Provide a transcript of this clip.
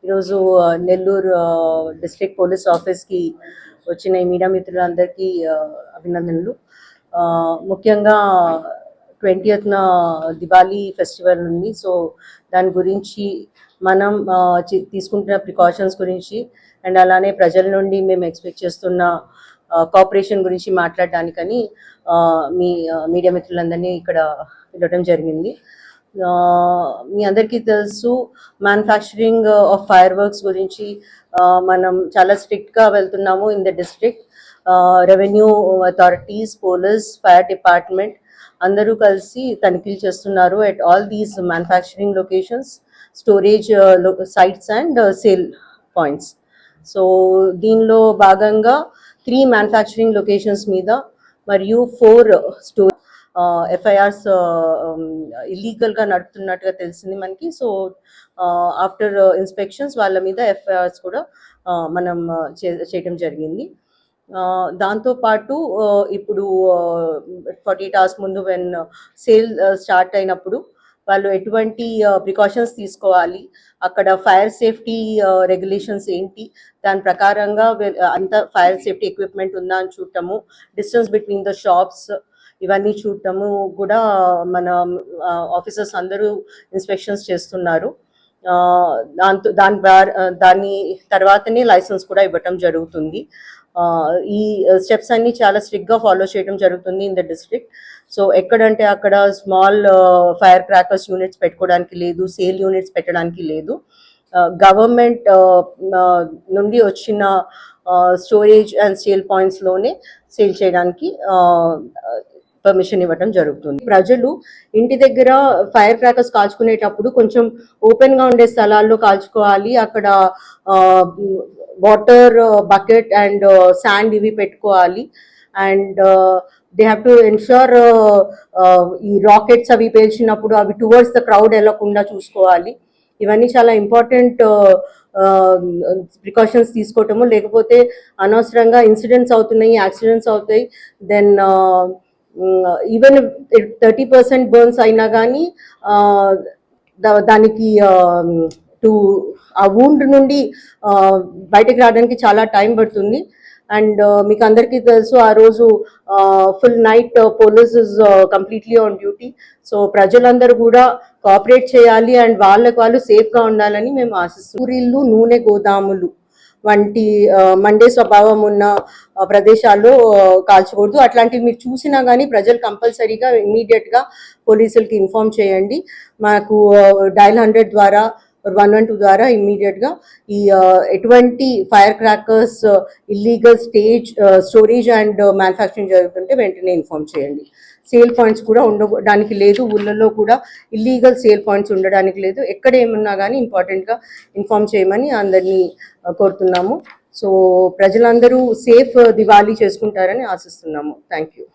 ఈరోజు Nellore district police ఆఫీస్కి వచ్చిన ఈ మీడియా మిత్రులందరికీ అభినందనలు. ముఖ్యంగా 20th దివాళీ ఫెస్టివల్ ఉంది. సో దాని గురించి మనం తీసుకుంటున్న ప్రికాషన్స్ గురించి అండ్ అలానే ప్రజల నుండి మేము ఎక్స్పెక్ట్ చేస్తున్న కోఆపరేషన్ గురించి మాట్లాడడానికని మీ మీడియా మిత్రులందరినీ ఇక్కడ పిలవడం జరిగింది. మీ అందరికీ తెలుసు, మ్యానుఫ్యాక్చరింగ్ ఆఫ్ ఫైర్ వర్క్స్ గురించి మనం చాలా స్ట్రిక్ట్గా వెళ్తున్నాము in the district. Revenue authorities, police, fire department అందరూ కలిసి తనిఖీలు చేస్తున్నారు at all these manufacturing locations, storage sites and sale points. So దీనిలో భాగంగా 3 మ్యానుఫ్యాక్చరింగ్ లొకేషన్స్ మీద మరియు 4 ఎఫ్ఐఆర్స్ ఇల్లీగల్గా నడుపుతున్నట్టుగా తెలిసింది మనకి. సో ఆఫ్టర్ ఇన్స్పెక్షన్స్ వాళ్ళ మీద ఎఫ్ఐఆర్స్ కూడా మనం చేయడం జరిగింది. దాంతోపాటు ఇప్పుడు 48 hours ముందు వెన్ సేల్ స్టార్ట్ అయినప్పుడు వాళ్ళు ఎటువంటి ప్రికాషన్స్ తీసుకోవాలి, అక్కడ ఫైర్ సేఫ్టీ రెగ్యులేషన్స్ ఏంటి, దాని ప్రకారంగా అంత ఫైర్ సేఫ్టీ ఎక్విప్మెంట్ ఉందా అని చూడటము, డిస్టెన్స్ బిట్వీన్ ద షాప్స్ ఇవన్నీ చూడటము కూడా మన ఆఫీసర్స్ అందరూ ఇన్స్పెక్షన్స్ చేస్తున్నారు. దాని తర్వాతనే లైసెన్స్ కూడా ఇవ్వటం జరుగుతుంది. ఈ స్టెప్స్ అన్ని చాలా స్ట్రిక్ట్గా ఫాలో చేయడం జరుగుతుంది ఇన్ ద డిస్ట్రిక్ట్. సో ఎక్కడంటే అక్కడ స్మాల్ ఫైర్ క్రాకర్స్ యూనిట్స్ పెట్టుకోవడానికి లేదు, సేల్ యూనిట్స్ పెట్టడానికి లేదు. గవర్నమెంట్ నుండి వచ్చిన స్టోరేజ్ అండ్ సేల్ పాయింట్స్లోనే సేల్ చేయడానికి పర్మిషన్ ఇవ్వడం జరుగుతుంది. ప్రజలు ఇంటి దగ్గర ఫైర్ క్రాకర్స్ కాల్చుకునేటప్పుడు కొంచెం ఓపెన్గా ఉండే స్థలాల్లో కాల్చుకోవాలి. అక్కడ వాటర్ బకెట్ అండ్ శాండ్ ఇవి పెట్టుకోవాలి. And they have to ensure ఈ రాకెట్స్ అవి పేల్చినప్పుడు అవి టువర్డ్స్ ద క్రౌడ్ వెళ్ళకుండా చూసుకోవాలి. ఇవన్నీ చాలా ఇంపార్టెంట్ ప్రికాషన్స్ తీసుకోవటము, లేకపోతే అనవసరంగా ఇన్సిడెంట్స్ అవుతున్నాయి, యాక్సిడెంట్స్ అవుతాయి. దెన్ ఈవెన్ 30% బర్న్స్ అయినా కానీ దానికి ఆ వూండ్ నుండి బయటకు రావడానికి చాలా టైం పడుతుంది. అండ్ మీకు అందరికీ తెలుసు, ఆ రోజు full night police is completely on duty. So ప్రజలందరూ కూడా కోఆపరేట్ చేయాలి అండ్ వాళ్ళు సేఫ్గా ఉండాలని మేము ఆశిస్తున్నాం. ఊరిళ్ళు, నూనె గోదాములు వంటి మండే స్వభావం ఉన్న ప్రదేశాల్లో కాల్చకూడదు. అట్లాంటివి మీరు చూసినా కానీ ప్రజలు కంపల్సరీగా ఇమ్మీడియట్గా పోలీసులకి ఇన్ఫార్మ్ చేయండి. మాకు డయల్ 100 ద్వారా 112 ద్వారా ఇమ్మీడియట్గా ఈ ఎటువంటి fire crackers illegal storage and manufacturing జరుగుతుంటే వెంటనే ఇన్ఫార్మ్ చేయండి. సేల్ పాయింట్స్ కూడా ఉండడానికి లేదు, ఊళ్ళల్లో కూడా ఇల్లీగల్ సేల్ పాయింట్స్ ఉండడానికి లేదు. ఎక్కడ ఏమన్నా కానీ ఇంపార్టెంట్గా ఇన్ఫార్మ్ చేయమని అందరినీ కోరుతున్నాము. సో ప్రజలందరూ సేఫ్ దివాళీ చేసుకుంటారని ఆశిస్తున్నాము. Thank you.